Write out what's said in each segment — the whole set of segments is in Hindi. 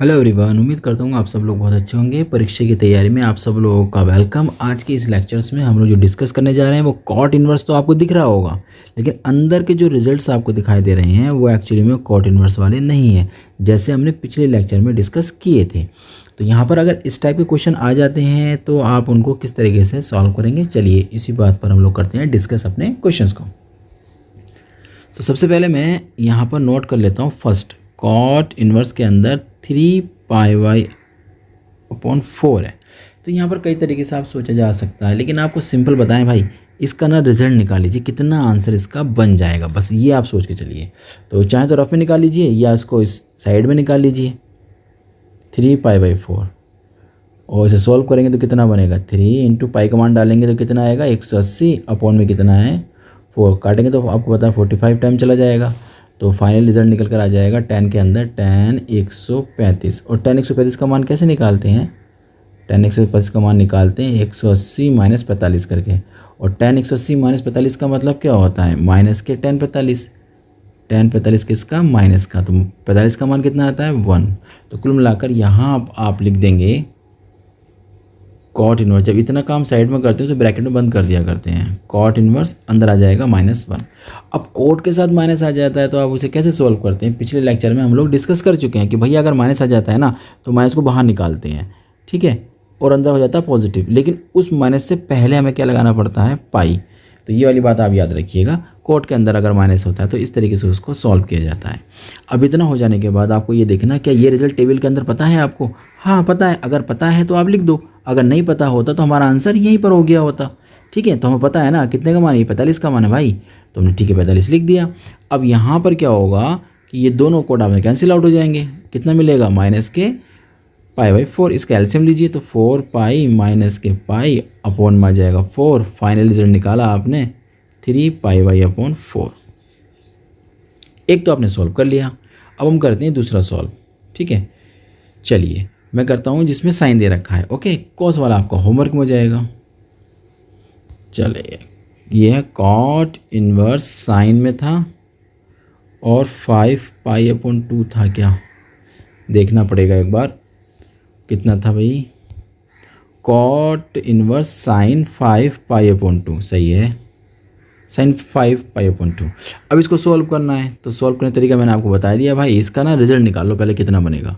हेलो एवरीवन, उम्मीद करता हूँ आप सब लोग बहुत अच्छे होंगे। परीक्षा की तैयारी में आप सब लोगों का वेलकम। आज के इस लेक्चर्स में हम लोग जो डिस्कस करने जा रहे हैं वो कॉट इनवर्स तो आपको दिख रहा होगा, लेकिन अंदर के जो रिजल्ट्स आपको दिखाई दे रहे हैं वो एक्चुअली में कॉट इनवर्स वाले नहीं हैं, जैसे हमने पिछले लेक्चर में डिस्कस किए थे। तो यहाँ पर अगर इस टाइप के क्वेश्चन आ जाते हैं तो आप उनको किस तरीके से सॉल्व करेंगे, चलिए इसी बात पर हम लोग करते हैं डिस्कस अपने क्वेश्चंस को। तो सबसे पहले मैं यहाँ पर नोट कर लेता हूँ फर्स्ट, कॉट इनवर्स के अंदर 3πy/4 है। तो यहाँ पर कई तरीके से आप सोचा जा सकता है, लेकिन आपको सिंपल बताएं भाई, इसका ना रिजल्ट निकाल लीजिए, कितना आंसर इसका बन जाएगा, बस ये आप सोच के चलिए। तो चाहे तो रफ में निकाल लीजिए या इसको इस साइड में निकाल लीजिए 3π/4, और इसे सॉल्व करेंगे तो कितना बनेगा 3 × पाई कमांड डालेंगे तो कितना आएगा 180 अपॉन में कितना है 4, काटेंगे तो आपको पता है 45 टाइम चला जाएगा। तो फाइनल रिजल्ट निकल कर आ जाएगा 10 के अंदर 10 135। और 10 135 का मान कैसे निकालते हैं, 10 135 का मान निकालते हैं 180 - 45 करके। और 10 180 - 45 का मतलब क्या होता है, माइनस के 10 45, 10 45 किसका, माइनस का। तो 45 का मान कितना आता है 1। तो कुल मिलाकर यहाँ आप लिख देंगे कॉट इनवर्स। जब इतना काम साइड में करते हैं तो ब्रैकेट में बंद कर दिया करते हैं, कॉट इनवर्स अंदर आ जाएगा -1। अब कोट के साथ माइनस आ जाता है तो आप उसे कैसे सोल्व करते हैं, पिछले लेक्चर में हम लोग डिस्कस कर चुके हैं कि भैया अगर माइनस आ जाता है ना तो माइनस को बाहर निकालते हैं, ठीक है, और अंदर हो जाता है पॉजिटिव, लेकिन उस माइनस से पहले हमें क्या लगाना पड़ता है, पाई। तो ये वाली बात आप याद रखिएगा, कोट के अंदर अगर माइनस होता है तो इस तरीके से उसको सॉल्व किया जाता है। अब इतना हो जाने के बाद आपको ये देखना, क्या ये रिजल्ट टेबल के अंदर पता है आपको, हाँ पता है। अगर पता है तो आप लिख दो, अगर नहीं पता होता तो हमारा आंसर यहीं पर हो गया होता, ठीक है। तो हमें पता है ना कितने का मान है, 45 का मान है भाई, तो हमने ठीक है 45 लिख दिया। अब यहाँ पर क्या होगा कि ये दोनों कोड आपने कैंसिल आउट हो जाएंगे, कितना मिलेगा -π/4। इसका एलसीएम लीजिए तो 4π - अपॉन में आ जाएगा 4। फाइनल रिजल्ट निकाला आपने 3π/4। एक तो आपने सॉल्व कर लिया। अब हम करते हैं दूसरा सॉल्व, ठीक है। चलिए मैं करता हूँ जिसमें साइन दे रखा है, ओके। कॉस वाला आपका होमवर्क में हो जाएगा। चलिए ये है कॉट इनवर्स, साइन में था और 5π/2 था, क्या देखना पड़ेगा एक बार कितना था भाई, कॉट इनवर्स साइन 5π/2, सही है, साइन 5π/2। अब इसको सॉल्व करना है, तो सॉल्व करने का तरीका मैंने आपको बता दिया भाई। इसका ना रिजल्ट निकाल लो पहले कितना बनेगा।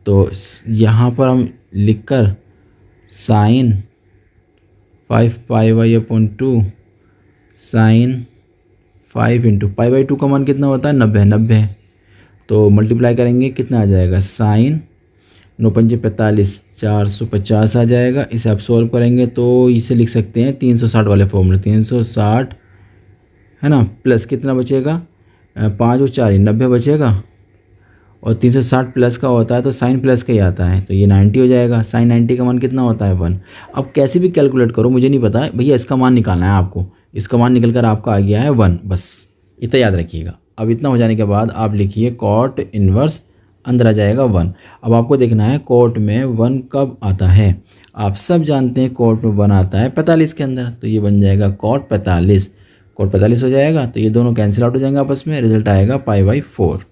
तो यहाँ पर हम लिख कर साइन 5π/2 साइन 5 × π/2 का मान कितना होता है 90। तो मल्टीप्लाई करेंगे कितना आ जाएगा, साइन 9 × 5 = 45, 450 आ जाएगा। इसे आप सॉल्व करेंगे तो इसे लिख सकते हैं 360 वाले फॉर्मूले, 360 है ना, प्लस कितना बचेगा 5 और 4 90 बचेगा, और 360 प्लस का होता है तो साइन प्लस का ही आता है, तो ये 90 हो जाएगा। साइन 90 का मान कितना होता है 1। अब कैसे भी कैलकुलेट करो, मुझे नहीं पता भैया, इसका मान निकालना है आपको। इसका मान निकल कर आपका आ गया है 1, बस इतना याद रखिएगा। अब इतना हो जाने के बाद आप लिखिए कॉट इनवर्स, अंदर आ जाएगा 1। अब आपको देखना है कोट में 1 कब आता है, आप सब जानते हैं कोट में 1 आता है 45 के अंदर, तो ये बन जाएगा कॉट 45। कॉट 45 हो जाएगा तो ये दोनों कैंसिल आउट हो जाएंगे आपस में, रिजल्ट आएगा π/4।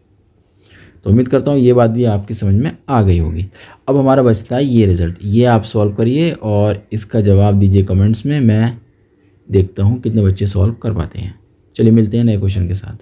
तो उम्मीद करता हूँ ये बात भी आपकी समझ में आ गई होगी। अब हमारा बचता है ये रिज़ल्ट, ये आप सॉल्व करिए और इसका जवाब दीजिए कमेंट्स में। मैं देखता हूँ कितने बच्चे सॉल्व कर पाते हैं। चलिए मिलते हैं नए क्वेश्चन के साथ।